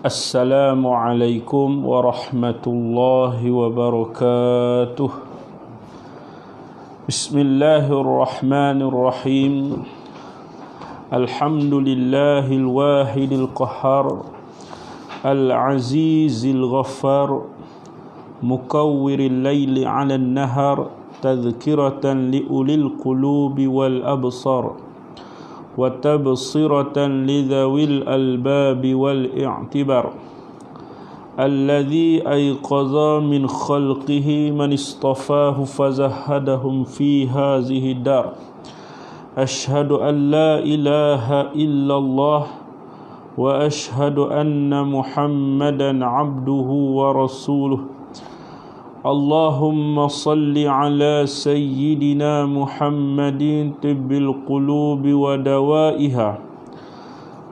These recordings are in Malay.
السلام عليكم ورحمة الله وبركاته. بسم الله الرحمن الرحيم. الحمد لله الواحد القهار العزيز الغفار مكور الليل على النهار تذكرة لأولي القلوب والأبصار وتبصرة لذوي الألباب والاعتبار الذي أيقظ من خلقه من اصطفاه فزهدهم في هذه الدار. أشهد أن لا إله إلا الله وأشهد أن محمدا عبده ورسوله. اللهم صل على سيدنا محمد طب القلوب ودوائها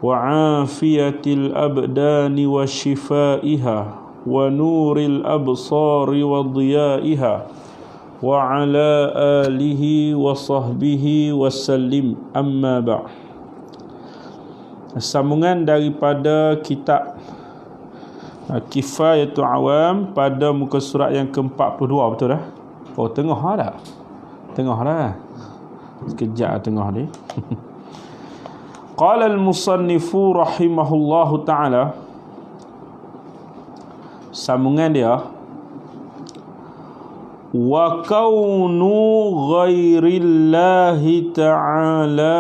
وعافية الأبدان وشفائها ونور الأبصار وضيائها وعلى آله وصحبه وسلم. أما بعد. Sambungan daripada kitab Kifayatul Awam pada muka surat yang ke-42, betul dah? Oh, tengah dah. Tengah dah. Sekejap tengah ni. Qala al-musannifu rahimahullahu ta'ala. Sambungan dia. Wa kaunu ghairillahi ta'ala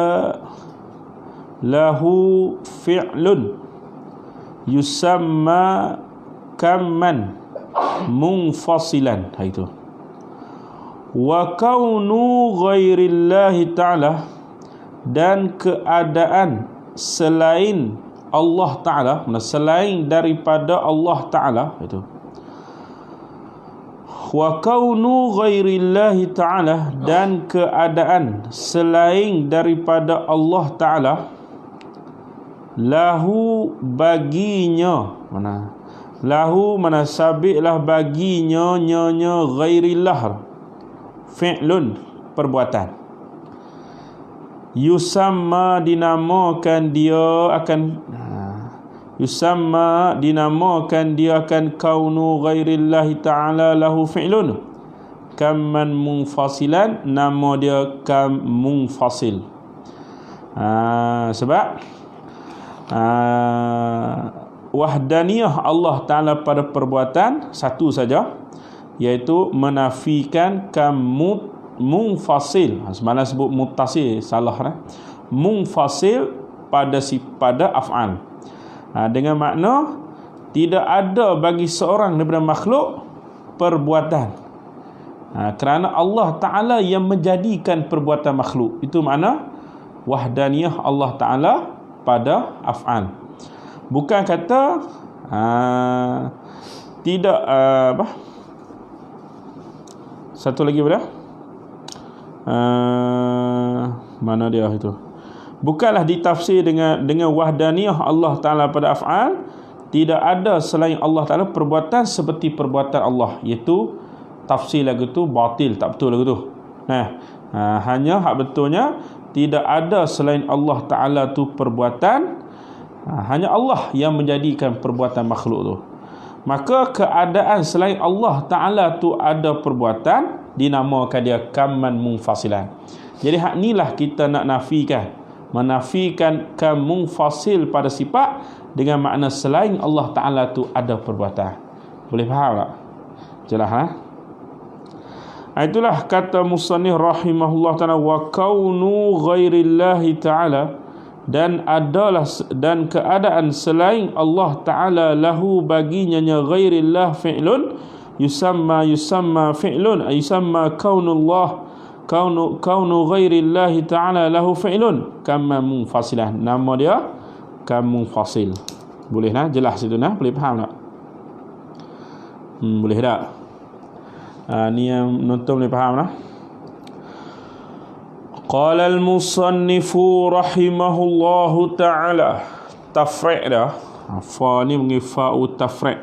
lahu fi'lun yusamma kamman munfasilan. Itu wa kaunu ghairillahi ta'ala, dan keadaan selain Allah Ta'ala, selain daripada Allah Ta'ala. Itu wa kaunu ghairillahi ta'ala, dan keadaan selain daripada Allah Ta'ala, lahu baginya, lahu sabitlah baginya nyonya ghairillah, fi'lun perbuatan, yusamma dinamakan dia akan kaunu ghairillahi ta'ala lahu fi'lun kamman munfasilan, nama dia kam munfasil. Sebab wahdaniyah Allah Ta'ala pada perbuatan satu saja, iaitu menafikan munfasil. Semalam sebut muttasil, salah munfasil pada af'al, dengan makna tidak ada bagi seorang daripada makhluk perbuatan, kerana Allah Ta'ala yang menjadikan perbuatan makhluk. Itu makna wahdaniyah Allah Ta'ala pada af'al. Bukan kata tidak satu lagi pada mana dia itu, bukanlah ditafsir dengan wahdaniyah Allah Ta'ala pada af'al, tidak ada selain Allah Ta'ala perbuatan seperti perbuatan Allah, iaitu tafsir lagu tu batil, tak betul lagu tu. Hanya hak betulnya tidak ada selain Allah Ta'ala tu perbuatan, hanya Allah yang menjadikan perbuatan makhluk tu. Maka keadaan selain Allah Ta'ala tu ada perbuatan, dinamakan dia kamman munfasilan. Jadi hak inilah kita nak menafikan kam munfasil pada sifat, dengan makna selain Allah Ta'ala tu ada perbuatan. Boleh faham tak? Jelas Itulah kata musannif rahimahullah ta'ala, wa kaunu ghairillahi ta'ala, dan keadaan selain Allah Ta'ala lahu baginya ghairillah fi'lun yusamma fi'lun, yusamma kaunu ghairillahi ta'ala lahu fi'lun kama munfasilah, nama dia kam munfasil. Boleh jelas situ boleh faham tak? Boleh tak? Ni yang nonton boleh faham Qala al-musannifu rahimahullahu ta'ala. Tafri' dah. Fa ni mengifa'u tafri'.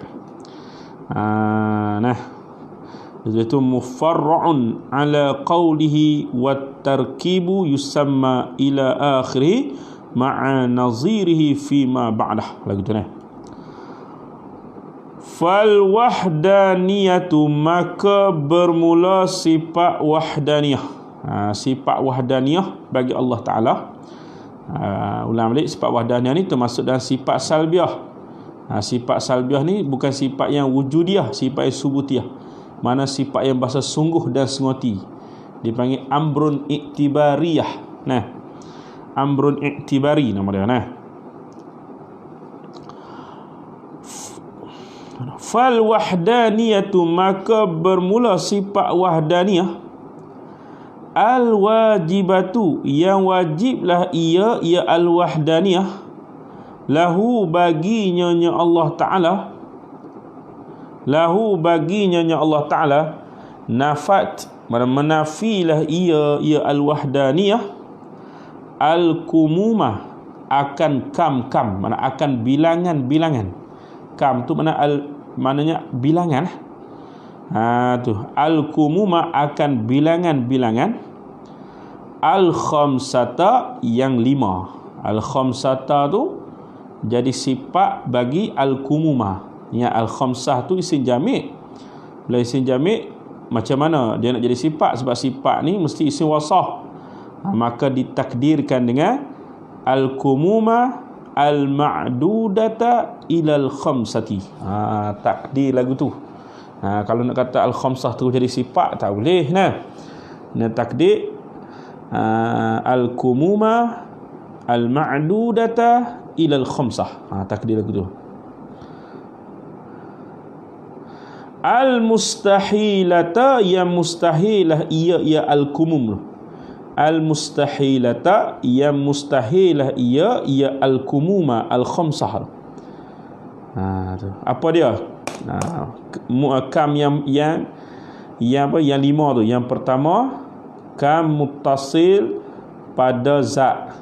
Itu mufarra'un ala qawlihi wa tarkibu yusamma ila akhirih ma'a nazirihi fima ba'dah. Lagu tu Fal wahdaniyatu, maka bermula sifat wahdaniyah. Sifat wahdaniyah bagi Allah Ta'ala. Ulang balik, sifat wahdaniyah ni termasuk dalam sifat salbiah. Sifat salbiah ni bukan sifat yang wujudiah, sifat yang subutiyah. Mana sifat yang bahasa sungguh dan sengoti, dipanggil amrun iktibariyah. Amrun iktibari nama dia. Fal wahdaniyatu, maka bermula sifat wahdaniyah. Al wajibatu, yang wajiblah ia al wahdaniyah, lahu baginya Allah Ta'ala, lahu baginya Allah Ta'ala, nafat, menafilah ia al wahdaniyah, al kumumah, akan kam, mana akan bilangan-bilangan. Kam tu maknanya bilangan. Tu al kumuma, akan bilangan-bilangan. Al khamsata, yang 5. Al khamsata tu jadi sifat bagi al kumuma. Ya, al khamsah tu isim jami'. Bila isim jami', macam mana dia nak jadi sifat? Sebab sifat ni mesti isim wasaf. Maka ditakdirkan dengan al kumuma al ma'dudata ilal khamsati. Takdir lagu tu. Kalau nak kata al khamsah tu jadi sifat, tak boleh. Takdir al kumuma al ma'dudata ilal khamsah. Takdir lagu tu. Al mustahilata, yang mustahilah ia al kumum. Al mustahilata, yang mustahilah ia al kumuma al khamsah. Apa dia? Kam yang 5 tu. Yang pertama, kam muttasil pada zat,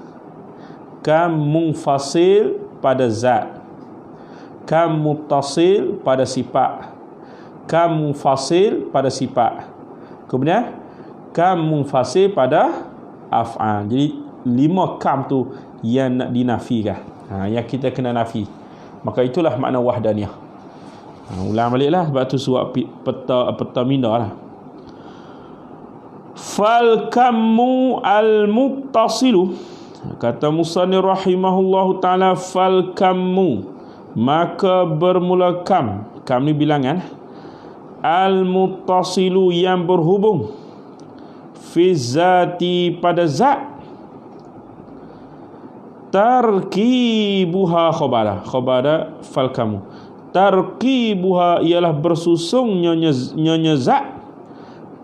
kam munfasil pada zat, kam muttasil pada sifat, kam munfasil pada sifat, kemudian kam munfasil pada af'al. Jadi 5 kam tu yang nak dinafikan, yang kita kena nafi. Maka itulah makna wahdaniyah. Ulang baliklah, sebab tu surat peta minda lah. Fal kammu al muttasilu, kata musannif rahimahullahu ta'ala, fal kammu, maka bermula kam ni bilangan, al muttasilu, yang berhubung, fi zati, pada zat, tarkibuha khabara fal kamu, tarkibuha ialah bersusun nyonya zat,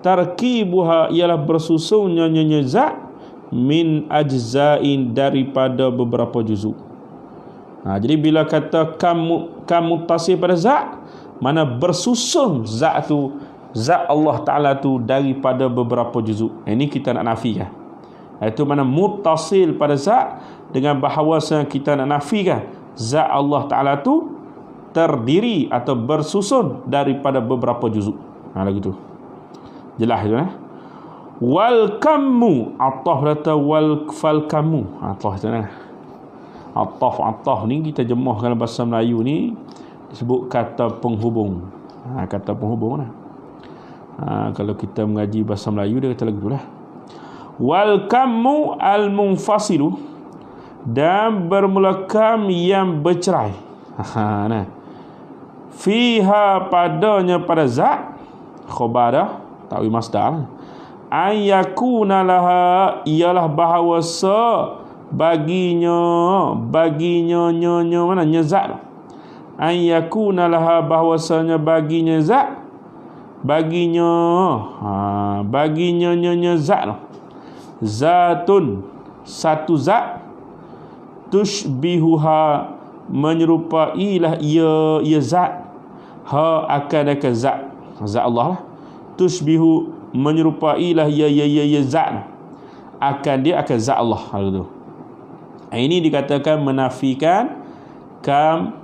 tarkibuha ialah bersusun nyonya zat, min ajzain, daripada beberapa juzuk. Jadi bila kata kamu tasih pada zat, mana bersusun zat tu, zat Allah Ta'ala tu daripada beberapa juzuk. Ini kita nak nafikan. Itu mana muttasil pada zat, dengan bahawasa kita nak nafikan zat Allah Ta'ala tu terdiri atau bersusun daripada beberapa juzuk. Lagu tu jelas tu. Wal kammu, ataf kata wal fal kammu, ataf tu. Ataf ni kita jemahkan bahasa Melayu ni disebut kata penghubung. Kata penghubung lah. Kalau kita mengaji bahasa Melayu, dia kata lagu tu lah. Wal kammu al munfasilu, dan bermula kam yang bercerai. Fiha, padanya pada zat, khabarah ta'wi masdar. An yakuna laha, ialah bahawasa baginya mana nyazat. An yakuna laha, bahawasanya baginya zat, baginya nyonya zat, zatun, satu zat, tushbihuha, menyerupailah ia zat, akan zat Allah lah. Tushbihu, menyerupailah ia zat, akan zat Allah. Gitu. Ini dikatakan menafikan kam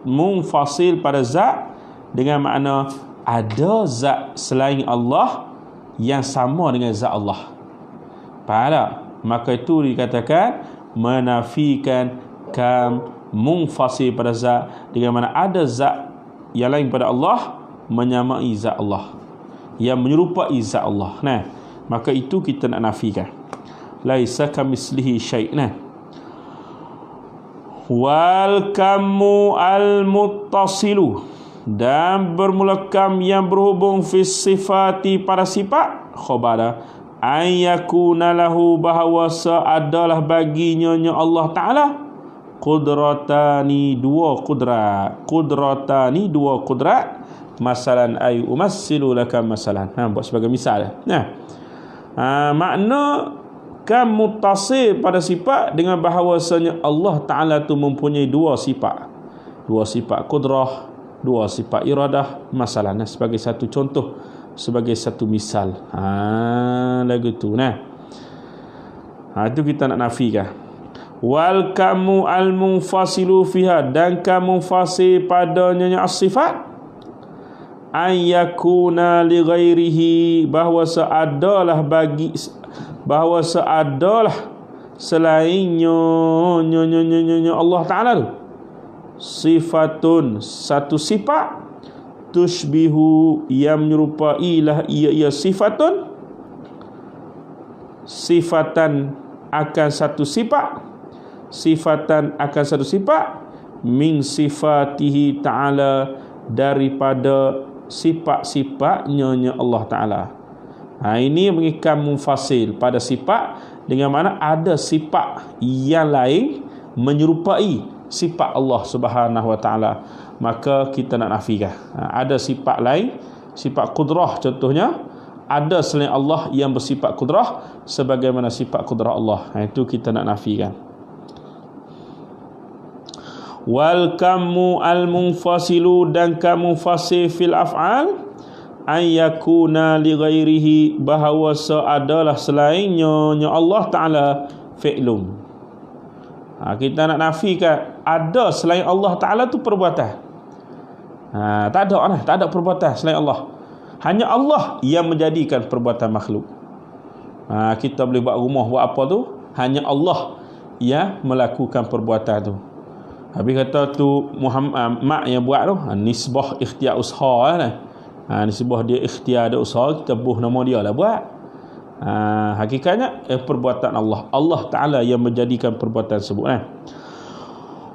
munfasil pada zat, dengan makna ada zat selain Allah yang sama dengan zat Allah. Faham tak? Maka itu dikatakan menafikan kam munfasil pada zat, dengan mana ada zat yang lain pada Allah menyamai zat Allah, yang menyerupai zat Allah. Nah, maka itu kita nak nafikan. Laisa kamislihi syai'. Nah, wal kamu al muttasilu, dan bermula kam yang berhubung fi sifati pada sifat, khabara ayyakuna lahu, bahawa adalah baginya Allah Ta'ala qudratani, dua qudrat, qudratani, dua qudrat, masalan ay umassilu laka masalan. Buat sebagai misal. Makna kam muttasil pada sifat dengan bahawasanya Allah Ta'ala tu mempunyai dua sifat qudrah, dua sifat iradah, masalah. Sebagai satu contoh, sebagai satu misal. Lagu tu. Itu kita nak nafikan. Wal kamu al munfasilu fiha, dan kamu fasih padanya as-sifat, ayyakuna li ghairihi, bahawa adalah selainnya Allah Ta'ala tu sifatun, satu sifat, tushbihu, yang menyerupailah ia sifatan akan satu sifat, min sifatihi ta'ala, daripada sifat-sifatnya Allah Ta'ala. Ini mengikat munfasil pada sifat, dengan mana ada sifat yang lain menyerupai sifat Allah Subhanahu wa Ta'ala, maka kita nak nafikan. Ada sifat lain, sifat qudrah contohnya, ada selain Allah yang bersifat qudrah sebagaimana sifat qudrah Allah. Itu kita nak nafikan. Wal kamu al munfasilu, dan kamu fasih fil af'al, ayyakuna li ghairihi, bahawa adalah selainnya Allah Ta'ala fi'lum. Kita nak nafikan ada selain Allah Ta'ala tu perbuatan. Tak ada perbuatan selain Allah. Hanya Allah yang menjadikan perbuatan makhluk. Kita boleh buat rumah, buat apa tu, hanya Allah yang melakukan perbuatan tu. Habis kata tu Muhammad mak yang buat tu, nisbah ikhtiar usaha lah. Nisbah dia ikhtiar, ada usaha, kita buh nama dia lah buat. Hakikatnya perbuatan Allah Ta'ala yang menjadikan perbuatan tersebut.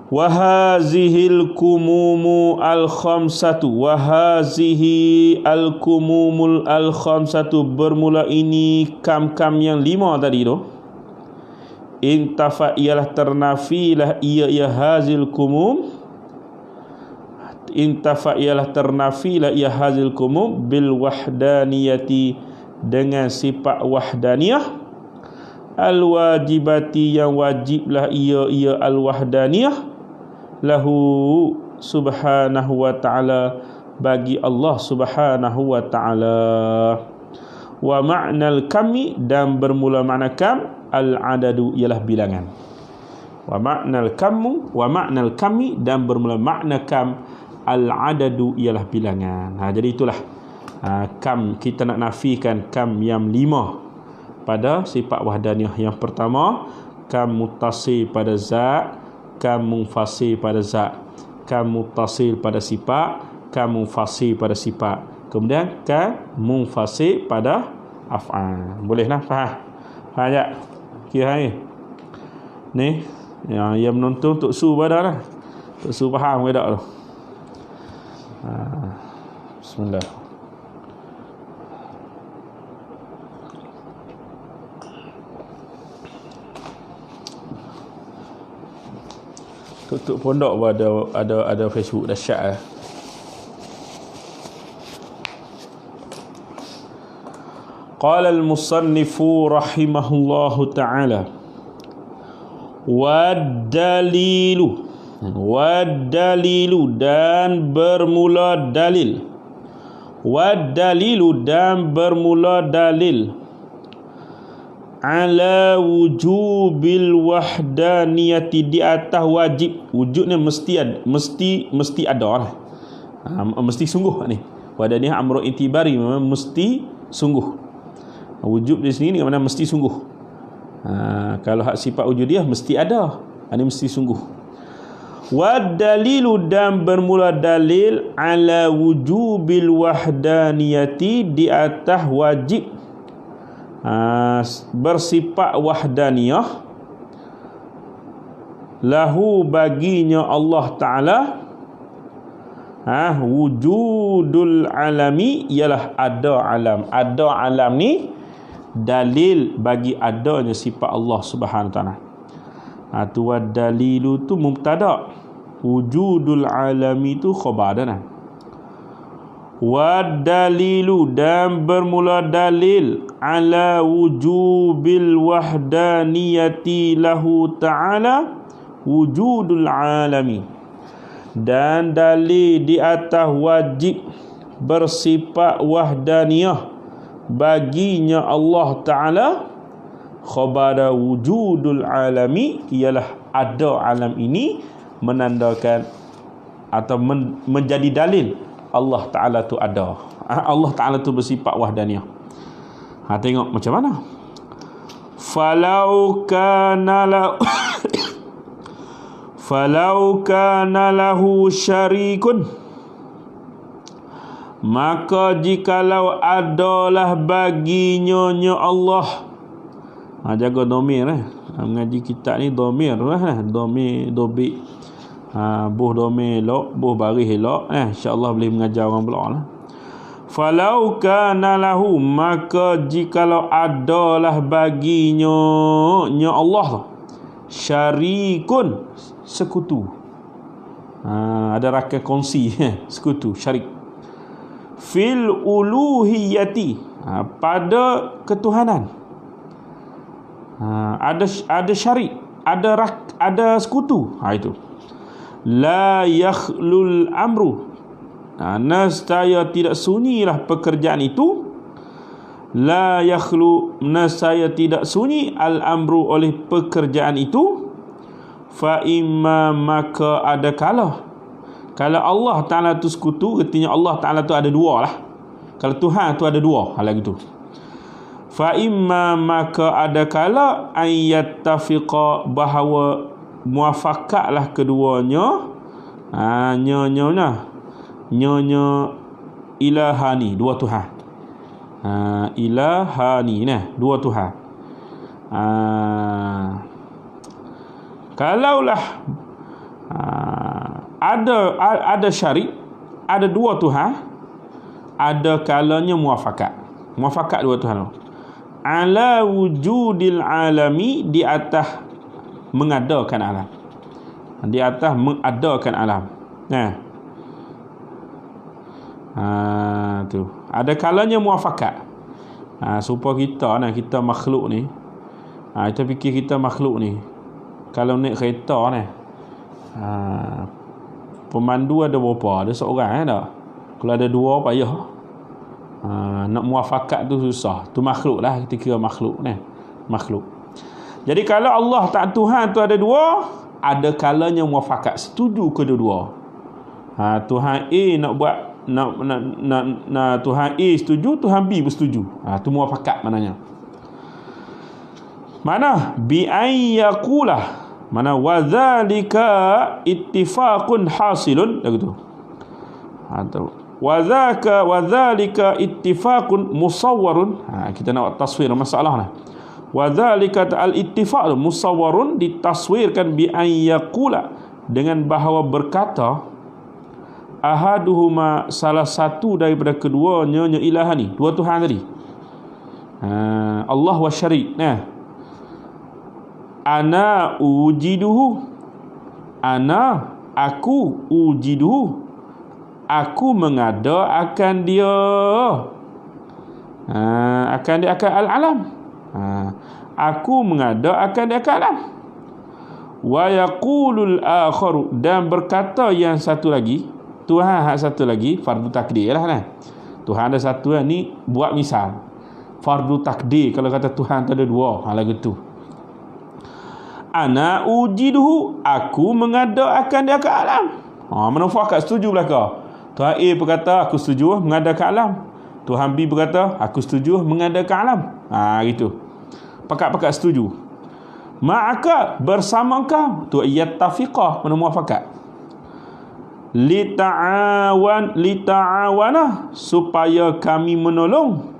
Wa hazihil kumumu al khamsatu, wa hazihi al kumumul al khamsatu, bermula ini kam-kam yang 5 tadi tu, intafa, ialah ternafilah ia hazil kumum, intafa ialah ternafilah ia hazil kumum bil wahdaniyati, dengan sifat wahdaniyah, al wajibati, yang wajiblah ia al wahdaniyah, lahu subhanahu wa ta'ala, bagi Allah Subhanahu wa ta'ala. Wa ma'nal kami, dan bermula makna kam, al adadu, ialah bilangan. Wa ma'nal kami, dan bermula makna kam, al adadu, ialah bilangan. Jadi itulah kam, kita nak nafikan kam yang 5 pada sifat wahdaniyah. Yang pertama, kam muttasil pada zat, kam munfasil pada zat, kam muttasil pada sifat, kam munfasil pada sifat, kemudian kam munfasil pada af'al. Boleh lah, faham tak? Kira ni yang menonton Tok Su pada lah, Tok Su faham ke tak tu? Bismillah. Tok pondok pun ada Facebook dahsyat. Qala al-musannifu rahimahullahu ta'ala, wad-dalilu, dan bermula dalil, wad-dalilu, dan bermula dalil, ala wujubil wahdaniyati, di atas wajib. Wujudnya mesti ada, mesti ada, mesti sungguh ni. Wahdaniyah amru itibari, memang mesti sungguh. Wujud di sini dengan mana mesti sungguh. Kalau hak sifat wujudiyah mesti ada, ini mesti sungguh. Wa dalilu, dan bermula dalil ala wujubil wahdaniyati, di atas wajib bersifat wahdaniyah, lahu, baginya Allah Ta'ala, wujudul alami, ialah ada alam. Ada alam ni dalil bagi adanya sifat Allah Subhanahu Wa Ta'ala. Tu dalilu tu mubtada, wujudul alami tu khabar dah. Wa dalilu, dan bermula dalil ala wujubil wahdaniyati lahu ta'ala wujudul alami, dan dalil di atas wajib bersifat wahdaniyah baginya Allah Ta'ala, khabara wujudul alami, ialah ada alam ini, menandakan atau menjadi dalil Allah Ta'ala tu ada. Allah Ta'ala tu bersifat wahdaniyah. Tengok macam mana. Falau kana lahu syarikun, maka jikalau adalah baginya Allah. Jaga domir mengaji kitab ni, domir domir dobik, buh domir elok, buh baris elok, insya-Allah boleh mengajar orang pula lah. Falau kana lahu, maka jikalau adalah baginya Allah syarikun, sekutu, ada rakan kongsi, sekutu, syarik, fil uluhiyati, pada ketuhanan, ada syarik, ada sekutu, itu la yakhlul amru, nescaya tidak sunyilah pekerjaan itu, la yakhlu, nescaya tidak sunyi, al amru, oleh pekerjaan itu, fa imma, maka ada kala, kalau Allah Ta'ala tu sekutu, artinya Allah Ta'ala tu ada dua lah. Kalau Tuhan tu ada dua, lagi tu. Fa imma, maka ada kala, ayyattafiqa, bahawa muafakatlah keduanya, nyonya ilahani, dua Tuhan. Ilahani, dua Tuhan. Kalaulah ada syarik, ada dua Tuhan, ada kalanya muafakat dua Tuhan, ala wujudil alami, di atas mengadakan alam, di atas mengadakan alam. Tu ada kalanya muafakat. Supaya kita makhluk ni, kita fikir kita makhluk ni, kalau naik kereta ni, pemandu ada berapa? Ada seorang tak? Kalau ada dua payah. Nak muafakat tu susah. Tu makhluk lah, kita kira makhluk ni. Makhluk. Jadi kalau Allah tak Tuhan tu ada dua, ada kalanya muafakat, setuju kedua-dua. Tuhan A nak buat, nak Tuhan A setuju, Tuhan B bersetuju. Tu muafakat maknanya. Mana bi ayyaqulah, mana wadzalika ittifaqun hasilun, begitu. Atau wadzalika ittifaqun musawwarun. Kita nak taswir masalah lah. Wadzalika al-ittifaq musawwarun, ditaswirkan bi ayyaqula, dengan bahawa berkata ahaduhuma, salah satu daripada keduanya, ilahani, dua Tuhan tadi, Allah wa syarik. Ana ujiduhu, aku ujiduhu, aku mengada akan dia, akan al-alam, aku mengada akan dia alam. Wa yaqulul akharu, dan berkata yang satu lagi, Tuhan satu lagi, fardu takdir lah Tuhan ada satu ni, buat misal fardu takdir, kalau kata Tuhan tu ada dua, lagu tu. Ana ujiduhu, aku mengada akan dia ke alam. Mana fakat setuju belaka. Tuhan A berkata aku setuju mengada ke alam, Tuhan B berkata aku setuju mengada ke alam. Gitu. Pakat-pakat setuju. Ma'aka, bersama kau. Tu yattafiqah, mana muafakat. lita'awana supaya kami menolong,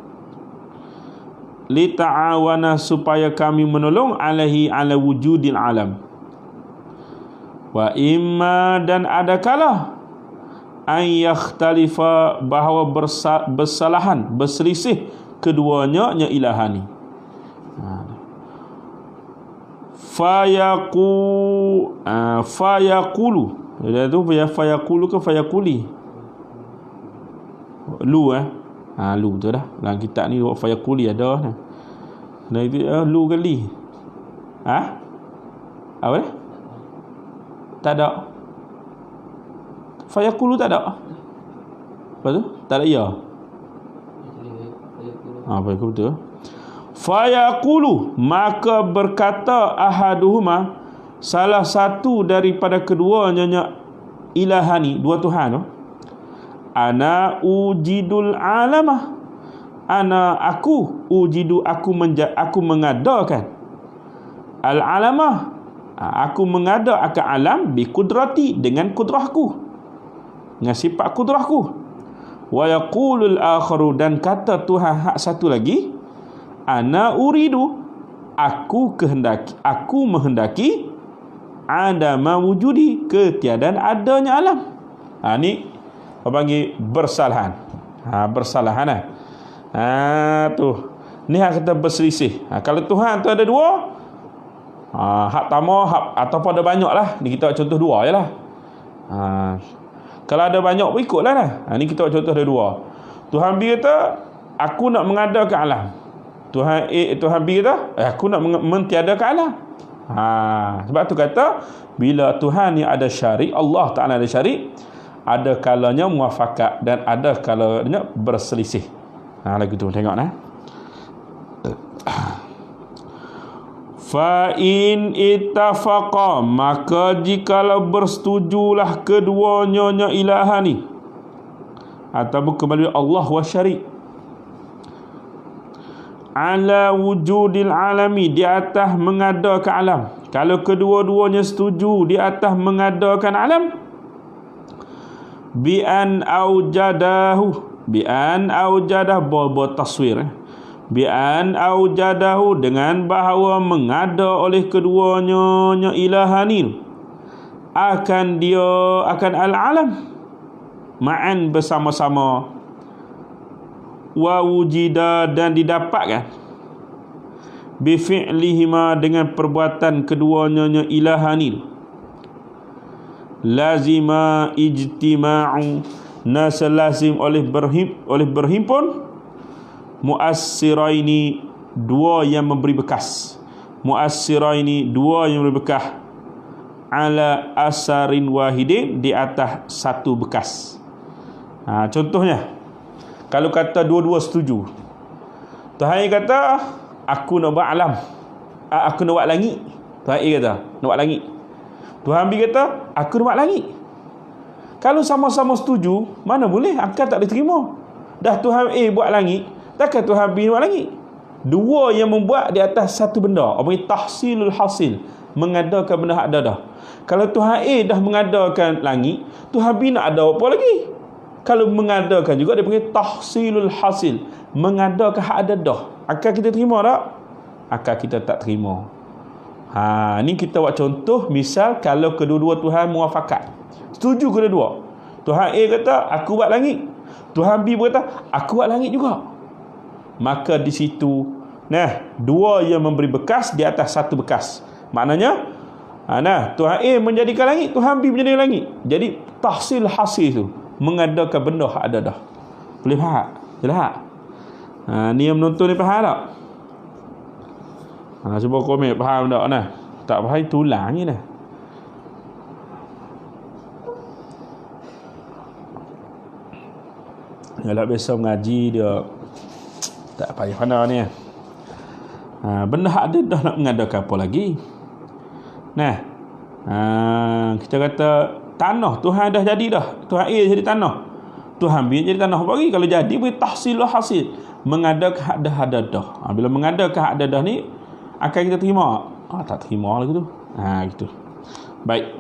lita'awana supaya kami menolong alaihi ala wujudil alam. Wa imma dan adakala an yakhtalifa bahawa bersalahan, berselisih keduanya ilahani. Fayaqulu dia tu fayaqulu ke fayaquli lu lu tu dah dalam kitab ni fayaquli ada nah itu lu ke li apa dia tak ada fayaqulu tak ada apa tu tak ada ya fayaqulu betul. Fayaqulu maka berkata ahaduhuma salah satu daripada keduanya ilahani, dua Tuhan tu, ana ujidul alamah, aku ujidu aku mengadakan al alamah, aku mengadakan alam bi kudrati dengan kudrahku, dengan sifat kudrahku. Wa yaqulul akharu dan kata Tuhan hak satu lagi, ana uridu aku menghendaki adama wujudi ketiadaan adanya alam. Ni apa panggil bersalahan. Bersalahan tu. Ni hak kata berselisih. Kalau Tuhan tu ada dua, hak tamah hak ataupun ada banyak lah. Ni kita contoh dua je lah. Kalau ada banyak pun ikutlah lah. Ni kita contoh ada dua. Tuhan B kata aku nak mengadakan alam. Tuhan B kata aku nak mentiadakan alam. Sebab tu kata bila Tuhan yang ada syarik, Allah Ta'ala ada syarik, ada kalanya muafakat dan ada kalanya berselisih. Lagu tu tengok fa in ittafaqa maka jikalau bersetujulah keduanya ilahani ataupun kembali Allah wa syarik ala wujudil alami di atas mengadakan alam. Kalau kedua-duanya setuju di atas mengadakan alam, bi an aujadah buat taswir bi an aujadahu dengan bahawa mengada oleh keduanya ilahani akan al-alam ma'an bersama-sama wa wujida dan didapatkan bi fi'lihima dengan perbuatan keduanya ilahani lazima ijtima'u nasa lazim oleh berhimpun muassiraini dua yang memberi bekas, muassiraini dua yang memberi bekas ala asarin wahidin di atas satu bekas. Contohnya kalau kata dua-dua setuju, Tuhan kata aku nak buat alam, aku nak buat langit. Tuhan kata nak buat langit, Tuhan B kata aku nak buat langit. Kalau sama-sama setuju, mana boleh akal tak diterima. Dah Tuhan A buat langit, takkan Tuhan B buat langit. Dua yang membuat di atas satu benda, apa ni tahsilul hasil, mengadakan benda hak dah. Kalau Tuhan A dah mengadakan langit, Tuhan B nak ada apa lagi? Kalau mengadakan juga dia panggil tahsilul hasil, mengadakan hak ada dah. Akal kita terima tak? Akal kita tak terima. Ni kita buat contoh, misal kalau kedua-dua Tuhan muafakat, setuju kedua-dua. Tuhan A kata aku buat langit, Tuhan B berkata aku buat langit juga. Maka di situ dua yang memberi bekas di atas satu bekas. Maknanya Tuhan A menjadikan langit, Tuhan B menjadikan langit. Jadi tahsil hasil tu mengadakan benda hak ada dah. Boleh faham? Jelas? Ni yang menonton ni faham tak? Cuba komen faham tak tak faham tulang je dah. Kalau biasa mengaji dia tak payah mana ni. Benda hak ada dah nak mengadakan apa lagi? Kita kata tanah Tuhan dah jadi dah. Tuhan A jadi tanah, Tuhan B jadi tanah lagi. Kalau jadi boleh tahsil hasil, mengadakan hak dah. Bila mengadakan hak dah ni akan kita terima. Tak terima lagi tu. Gitu. Baik.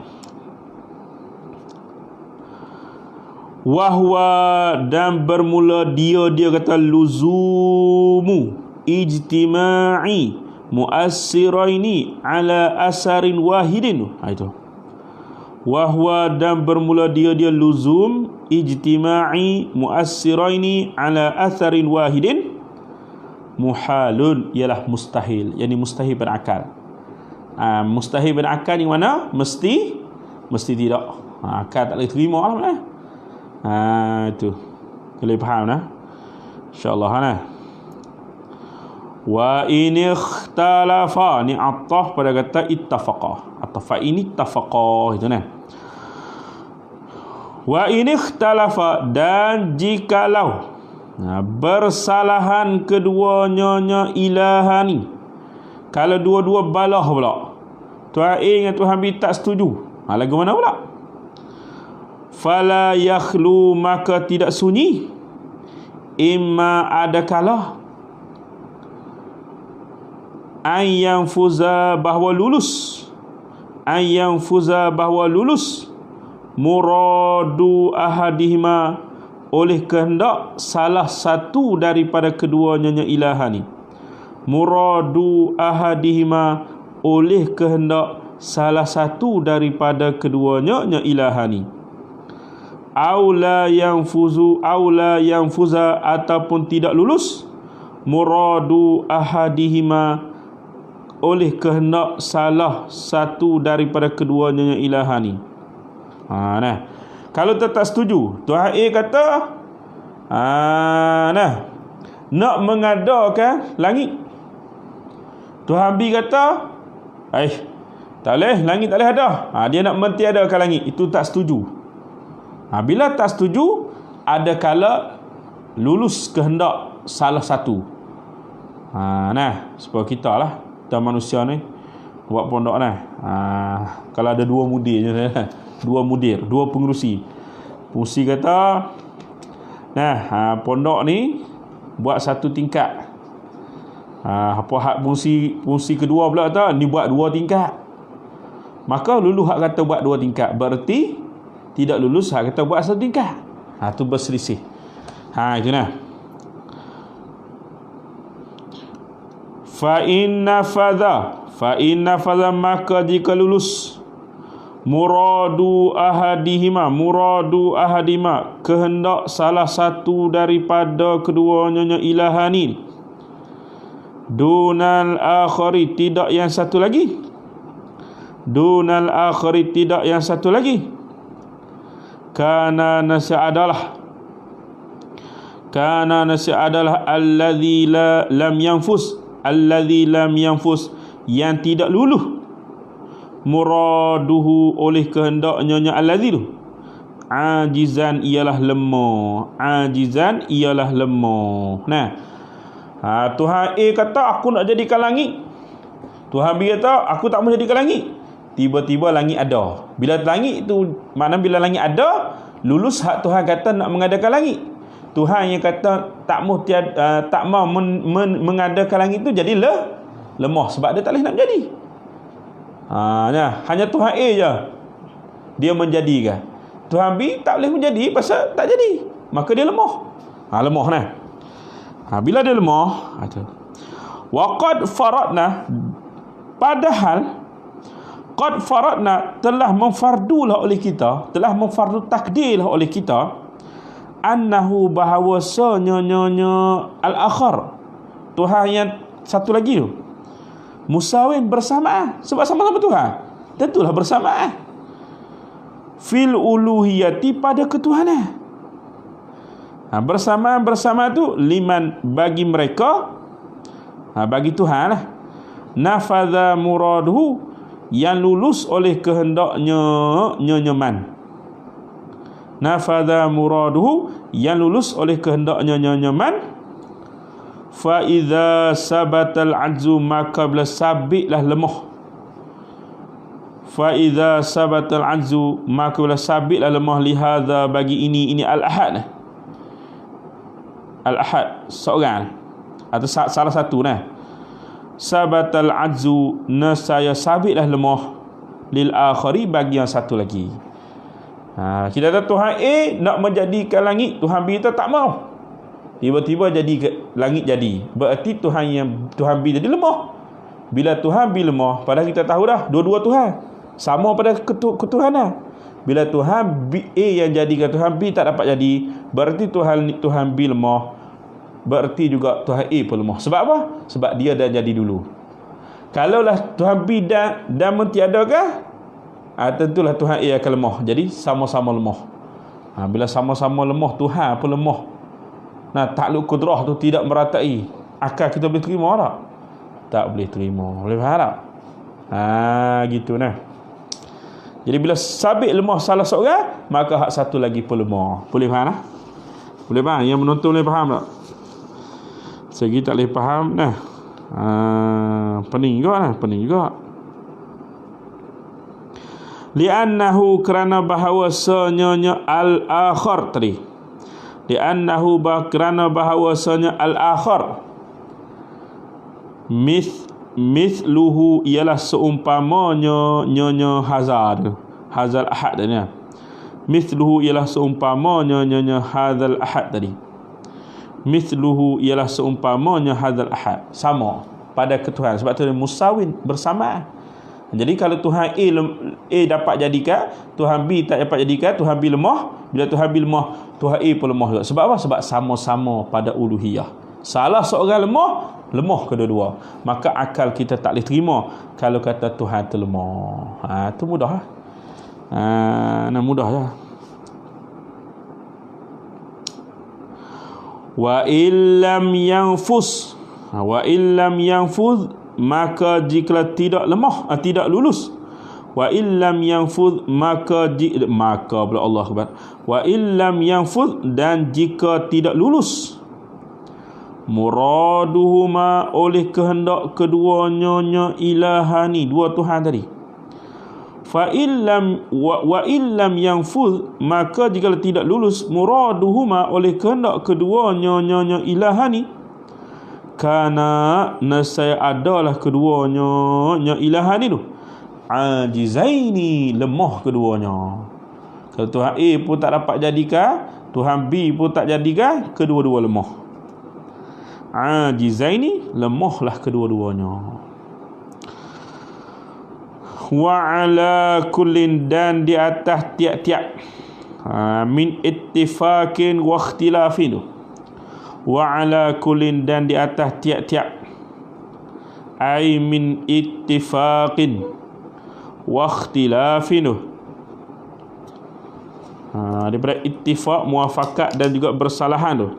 Wahwa, dan bermula dia kata luzumu ijtima'i muassiraini ala asarin wahidin. Itu. Wahwa, dan bermula dia luzum ijtima'i muassiraini ala asarin wahidin muhalun, ialah mustahil, yakni mustahil berakal. Mustahil berakal yang mana mesti tidak. Akal tak boleh terima lah. Itu boleh faham lah, insyaAllah lah. Wa in ikhtalafa, ni attaf pada kata ittafaqa, atau fa ini ittafaqa, itu nah. Wa in ikhtalafa, dan jikalau bersalahan keduanya ilahani, kalau dua-dua balah pula, Tuhan A dengan Tuhan B tak setuju, lagu mana pula? Fala yakhlu, maka tidak sunyi, imma ada kalah ayang fuza, bahawa lulus, ayang fuza, bahawa lulus muradu ahadihima, oleh kehendak salah satu daripada keduanya ilahani. Muradu ahadihima, oleh kehendak salah satu daripada keduanya ilahani. Aula yang fuza, ataupun tidak lulus muradu ahadihima, oleh kehendak salah satu daripada keduanya ilahani. Nah, kalau tak setuju, Tuhan A kata nak mengadakan langit, Tuhan B kata tak boleh, langit tak boleh ada. Dia nak mentiadakan langit, itu tak setuju. Bila tak setuju, ada kala lulus kehendak salah satu. Sebab kita lah, kita manusia ni buat pondok lah. Kalau ada dua mudir je, dua pengerusi. Pengerusi kata, pondok ni buat satu tingkat. Pengerusi kedua pula kata, ni buat dua tingkat. Maka lulus hak kata buat dua tingkat, berarti tidak lulus hak kata buat satu tingkat. Tu berselisih. Itu nah. Fa inna fadha, maka jika lulus muradu ahadihima, kehendak salah satu daripada keduanya ilahani, dunal akhari, tidak yang satu lagi, kana nasi adalah alladhi lam yanfus, yang tidak luluh muraduhu, oleh kehendaknya alladhi tu, ajizan ialah lemah. Tuhan A kata aku nak jadikan langit, Tuhan B kata aku tak mau jadikan langit. Tiba-tiba langit ada. Bila langit tu, maknanya bila langit ada, lulus hak Tuhan kata nak mengadakan langit. Tuhan yang kata tak mau mengadakan langit tu jadi lemah, sebab dia tak boleh nak menjadi. Hanya Tuhan A je dia menjadikan. Tuhan B tak boleh menjadi pasal tak jadi, maka dia lemah. Lemah nah. Bila dia lemah, waqad faradna, padahal qad faradna, telah memfardulah oleh kita, telah memfardu takdirlah oleh kita, annahu, bahawasanya al-akhar, Tuhan yang satu lagi tu, musawin, bersamaan, sebab sama-sama Tuhan, tentulah bersamaan, fil uluhiyati, pada ketuhanan. Bersamaan tu liman, bagi mereka, bagi Tuhan lah. Nafadha muraduhu, yang lulus oleh kehendaknya nyaman. Nafadha muraduhu, yang lulus oleh kehendaknya nyaman. Fa idza sabatal ajzu, maka bila sabitlah lemah. Fa idza sabatal ajzu, maka bila sabitlah lemah, lihadza, bagi ini al-ahad. Al-ahad seorang atau salah satu nah. Sabatal ajzu, nescaya sabitlah lemah, lil akhari, bagi yang satu lagi. Kita tahu Tuhan A nak menjadikan langit, Tuhan B tu tak mau. Tiba-tiba jadi langit jadi. Berarti Tuhan B jadi lemah. Bila Tuhan B lemah, padahal kita tahu dah dua-dua Tuhan sama pada ketuhanan. Bila Tuhan B, A yang jadikan Tuhan B tak dapat jadi, berarti Tuhan B lemah. Berarti juga Tuhan A pun lemah. Sebab apa? Sebab dia dah jadi dulu. Kalaulah Tuhan B dan mentiadakan, tentulah Tuhan A akan lemah. Jadi sama-sama lemah. Bila sama-sama lemah, Tuhan pun lemah. Takluk kudrah tu tidak meratai. Akal kita boleh terima tak? Tak boleh terima. Boleh faham tak? Gitu nah. Jadi bila sabit lemah salah seorang, maka hak satu lagi pun lemah. Boleh faham tak? Boleh faham? Yang menonton boleh faham tak? Segi tak boleh faham nah. Pening juga nah, pening juga. Li'annahu kerana bahawasanya al-akhar tadi. Li'annahu kerana bahawasanya al-akhar mithluhu ialah seumpamanya nyonya hazal ahad tadi. Mithluhu ialah seumpamanya nyonya hazal ahad tadi. Mithluhu ialah seumpamanya hadzal ahad, sama pada ketuhanan. Sebab tu musawin, bersamaan. Jadi kalau Tuhan A dapat jadikan, Tuhan B tak dapat jadikan, Tuhan B lemah. Bila Tuhan B lemah, Tuhan A pun lemah juga. Sebab apa? Sebab sama-sama pada uluhiyah. Salah seorang lemah kedua-dua. Maka akal kita tak boleh terima kalau kata Tuhan tu lemah. Tu mudah. Mudah je. Wa illam yanfus, maka jika tidak lemah, tidak lulus. Wa illam yanfuz, maka pula Allah akbar. Wa illam yanfuz, dan jika tidak lulus muraduhuma, oleh kehendak keduanya ilahani, dua Tuhan tadi. Fa illam wa illam yanfuz, maka jika tidak lulus muraduhuma, oleh kehendak keduanya ilahani, kana nasaya adalah keduanya ilahani tu ajizaini, lemah keduanya. Kalau Tuhan A pun tak dapat jadikan, Tuhan B pun tak jadikan, kedua-dua lemah. Ajizaini, lemahlah kedua-duanya. Wa ala kullin, dan di atas tiap-tiap, min ittifaqin wa ikhtilafin. Wa ala kullin, dan di atas tiap-tiap, ay min ittifaqin wa ikhtilafin. Daripada ittifaq, muafakat, dan juga bersalahan tu.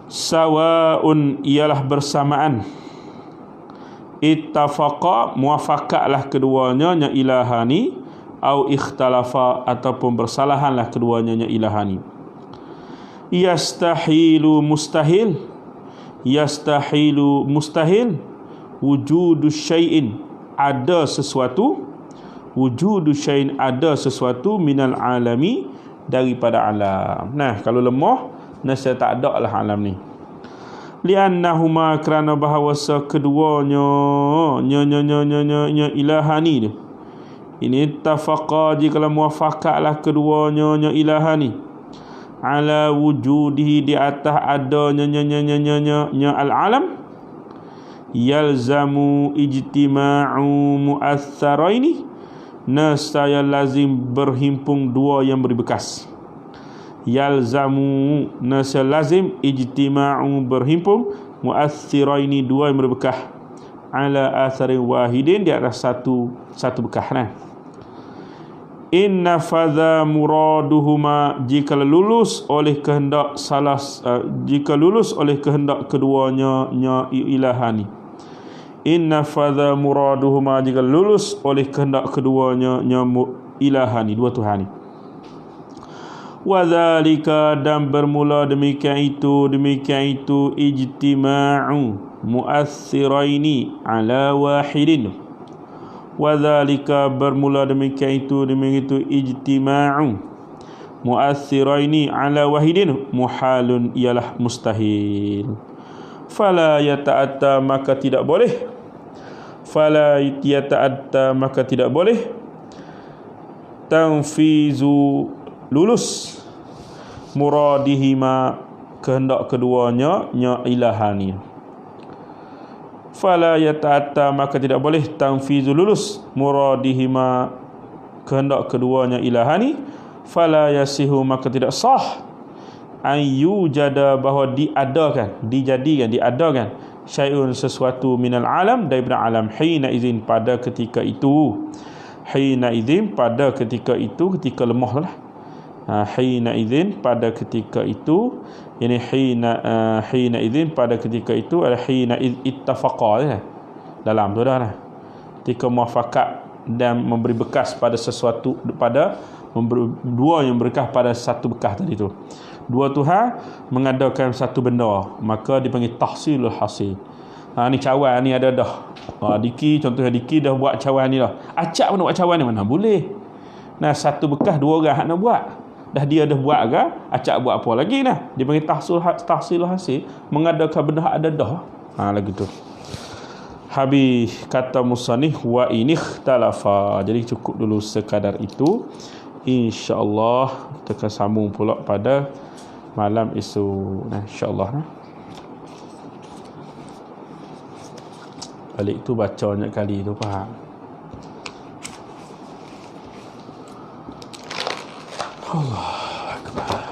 Sawaun, ialah bersamaan. Ittafaqa, muafakatlah keduanya nya ilahani, au ikhtalafa, ataupun bersalahanlah keduanya nya ilahani. Yastahilu mustahil, wujudu syai'in, ada sesuatu, wujudu syai'in, ada sesuatu, minal alami, daripada alam. Kalau lemah, nasihat tak ada lah alam ni. Liannahuma, kerana bahawasa keduanya nya ilahani ni, ini tafaqa, jika muafakatlah keduanya ilahani, ala wujudihi, di atas adanya nya al-alam, yalzamu ijtima'u mu'atharaini, nasaya lazim berhimpun dua yang beri bekas. Yalzamu, nasa lazim, ijtima'u, berhimpun, mu'athiraini, dua yang berbekah, ala atharin wahidin, di atas satu bekah. Inna fadha muraduhuma, jika lulus oleh kehendak keduanya nya ilahani. Inna fadha muraduhuma, jika lulus oleh kehendak keduanya nya ilahani, dua Tuhan ni. Wadzalika, dan bermula demikian itu ijtima'u mu'athiraini ala wahidin. Wadzalika, bermula demikian itu ijtima'u mu'athiraini ala wahidin, muhalun, ialah mustahil. fala yata'atta, maka tidak boleh. Fala yata'atta, maka tidak boleh tanfizu, lulus, muradihima, kehendak keduanya, nya ilahani. Fala yata'atta, maka tidak boleh tanfizu, lulus, muradihima, kehendak keduanya, ilahani. Fala yasihu, maka tidak sah ayu jada, bahawa diadakan, dijadikan, diadakan syai'un, sesuatu, minal alam, daripada alam, hina izin, pada ketika itu. Hina izin, pada ketika itu, ketika lemah lah. Hina izin, pada ketika itu. Ini hina izin, pada ketika itu adalah hina ittafaqa dalam tu dah lah. Ketika muafakat dan memberi bekas pada sesuatu, pada dua yang berkah pada satu bekas tadi tu. Dua Tuhan mengadakan satu benda, maka dipanggil tahsilul hasil. Ni cawan ni ada dah. Diki, contohnya Diki dah buat cawan ni dah. Acak pun nak buat cawan ni mana boleh. Nah, satu bekas dua orang nak buat. Dah dia dah buat ke, acak buat apa lagi nah? Dipanggil tahsilul hasil, mengadakan benda ada dah. Lagi tu. Habis kata musannif wa inikhtalafa. Jadi cukup dulu sekadar itu. InsyaAllah kita akan sambung pula pada malam esok. InsyaAllah. Balik tu baca banyak kali tu, faham? Allah Akbar.